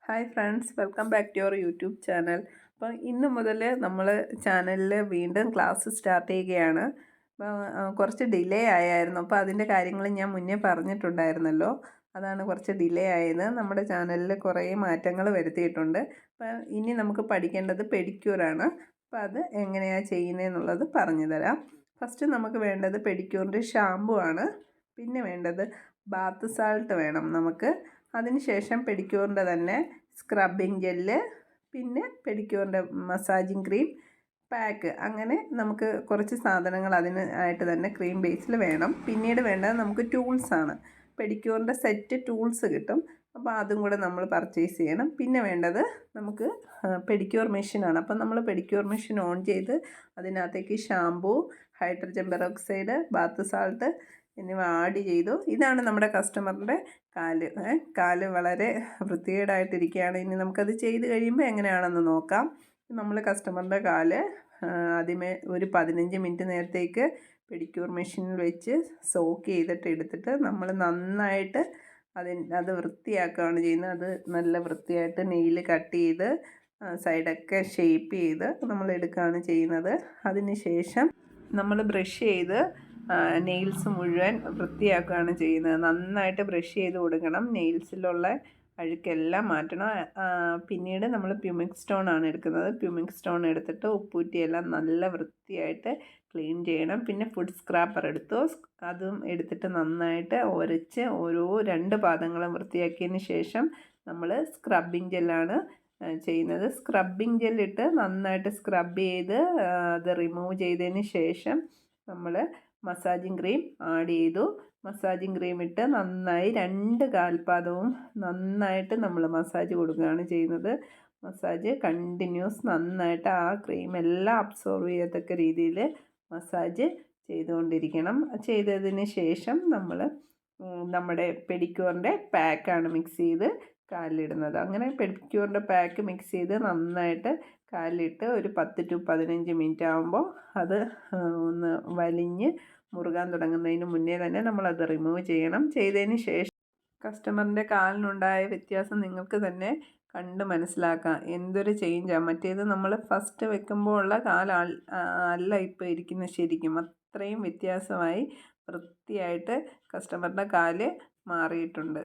Hi friends, welcome back to your YouTube channel. അപ്പോൾ ഇന്ന് മുതൽ നമ്മൾ ചാനലിൽ വീണ്ടും ക്ലാസ് സ്റ്റാർട്ട് ചെയ്യുകയാണ്. കുറച്ച് ഡിലേ ആയായിരുന്നു. അപ്പോൾ അതിൻ്റെ കാര്യങ്ങൾ ഞാൻ മുന്നേ പറഞ്ഞിട്ടുണ്ടായിരുന്നല്ലോ. അതാണ് കുറച്ച് ഡിലേ ആയത്. നമ്മുടെ ചാനലിൽ കുറേ മാറ്റങ്ങൾ വരുത്തിയിട്ടുണ്ട്. അപ്പോൾ ഇനി നമുക്ക് പഠിക്കേണ്ടത് പെഡിക്യൂറാണ്. അപ്പോൾ അത് എങ്ങനെയാണ് ചെയ്യുന്നതെന്നുള്ളത് പറഞ്ഞു തരാം. ഫസ്റ്റ് നമുക്ക് വേണ്ടത് പെഡിക്യൂറിൻ്റെ ഷാമ്പു ആണ്. പിന്നെ വേണ്ടത് ബാത്ത് സാൾട്ട് വേണം നമുക്ക്. അതിനുശേഷം പെഡിക്യൂറിൻ്റെ തന്നെ സ്ക്രബിങ് ജെല്ല്, പിന്നെ പെഡിക്യൂറിൻ്റെ മസാജിങ് ക്രീം, പാക്ക്, അങ്ങനെ നമുക്ക് കുറച്ച് സാധനങ്ങൾ അതിന് ആയിട്ട് തന്നെ ക്രീം ബേസിൽ വേണം. പിന്നീട് വേണ്ടത് നമുക്ക് ടൂൾസാണ്. പെഡിക്യൂറിൻ്റെ സെറ്റ് ടൂൾസ് കിട്ടും. അപ്പോൾ അതും കൂടെ നമ്മൾ പർച്ചേസ് ചെയ്യണം. പിന്നെ വേണ്ടത് നമുക്ക് പെഡിക്യൂർ മെഷീനാണ്. അപ്പം നമ്മൾ പെഡിക്യൂർ മെഷീൻ ഓൺ ചെയ്ത് അതിനകത്തേക്ക് shampoo, hydrogen peroxide, bath salt എന്നിവ ആഡ് ചെയ്തു. ഇതാണ് നമ്മുടെ കസ്റ്റമറിൻ്റെ കാല് വളരെ വൃത്തികേടായിട്ടിരിക്കുകയാണ്. ഇനി നമുക്കത് ചെയ്ത് കഴിയുമ്പോൾ എങ്ങനെയാണെന്ന് നോക്കാം. നമ്മൾ കസ്റ്റമറിൻ്റെ കാല് ആദ്യമേ ഒരു 15 മിനിറ്റ് നേരത്തേക്ക് പെഡിക്യൂർ മെഷീനിൽ വെച്ച് സോക്ക് ചെയ്തിട്ട് എടുത്തിട്ട് നമ്മൾ നന്നായിട്ട് അത് വൃത്തിയാക്കുകയാണ് ചെയ്യുന്നത്. അത് നല്ല വൃത്തിയായിട്ട് നെയിൽ കട്ട് ചെയ്ത് സൈഡൊക്കെ ഷേപ്പ് ചെയ്ത് നമ്മൾ എടുക്കുകയാണ് ചെയ്യുന്നത്. അതിന് ശേഷം നമ്മൾ ബ്രഷ് ചെയ്ത് നെയിൽസ് മുഴുവൻ വൃത്തിയാക്കുകയാണ് ചെയ്യുന്നത്. നന്നായിട്ട് ബ്രഷ് ചെയ്ത് കൊടുക്കണം. നെയിൽസിലുള്ള അഴുക്കെല്ലാം മാറ്റണം. പിന്നീട് നമ്മൾ പ്യൂമിക് സ്റ്റോൺ ആണ് എടുക്കുന്നത്. പ്യൂമിക് സ്റ്റോൺ എടുത്തിട്ട് ഉപ്പൂറ്റിയെല്ലാം നല്ല വൃത്തിയായിട്ട് ക്ലീൻ ചെയ്യണം. പിന്നെ ഫുഡ് സ്ക്രാപ്പർ എടുത്തു. അതും എടുത്തിട്ട് നന്നായിട്ട് ഉരച്ച് ഓരോ 2 പാദങ്ങളും വൃത്തിയാക്കിയതിന് ശേഷം നമ്മൾ സ്ക്രബിങ് ജെല്ലാണ് ചെയ്യുന്നത്. സ്ക്രബിങ് ജെല്ലിട്ട് നന്നായിട്ട് സ്ക്രബ് ചെയ്ത് അത് റിമൂവ് ചെയ്തതിന് ശേഷം നമ്മൾ മസാജിങ് ക്രീം ആഡ് ചെയ്തു. മസാജിങ് ക്രീം ഇട്ട് നന്നായി 2 കാൽപാദവും നന്നായിട്ട് നമ്മൾ മസാജ് കൊടുക്കുകയാണ് ചെയ്യുന്നത്. മസാജ് കണ്ടിന്യൂസ് നന്നായിട്ട് ആ ക്രീം എല്ലാം അബ്സോർവ് ചെയ്യത്തക്ക രീതിയിൽ മസാജ് ചെയ്തുകൊണ്ടിരിക്കണം. ചെയ്തതിന് ശേഷം നമ്മൾ നമ്മുടെ പെഡിക്യൂറിൻ്റെ പാക്കാണ് മിക്സ് ചെയ്ത് കാലിലിടുന്നത്. അങ്ങനെ പെഡിക്യൂറിൻ്റെ പാക്ക് മിക്സ് ചെയ്ത് നന്നായിട്ട് കാലിലിട്ട് ഒരു 10 to 15 മിനിറ്റ് ആകുമ്പോൾ അത് ഒന്ന് വലിഞ്ഞ് മുറുകാൻ തുടങ്ങുന്നതിന് മുന്നേ തന്നെ നമ്മളത് റിമൂവ് ചെയ്യണം. ചെയ്തതിന് ശേഷം കസ്റ്റമറിൻ്റെ കാലിനുണ്ടായ വ്യത്യാസം നിങ്ങൾക്ക് തന്നെ കണ്ട് മനസ്സിലാക്കാം. എന്തൊരു ചേഞ്ചാണ്. മറ്റേത് നമ്മൾ ഫസ്റ്റ് വെക്കുമ്പോൾ ഉള്ള അല്ല ഇപ്പോൾ ഇരിക്കുന്നത്. ശരിക്കും അത്രയും വ്യത്യാസമായി വൃത്തിയായിട്ട് കസ്റ്റമറിൻ്റെ കാല് മാറിയിട്ടുണ്ട്.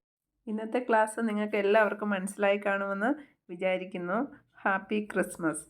ഇന്നത്തെ ക്ലാസ് നിങ്ങൾക്ക് എല്ലാവർക്കും മനസ്സിലായി കാണുമെന്ന് വിചാരിക്കുന്നു. Happy Christmas.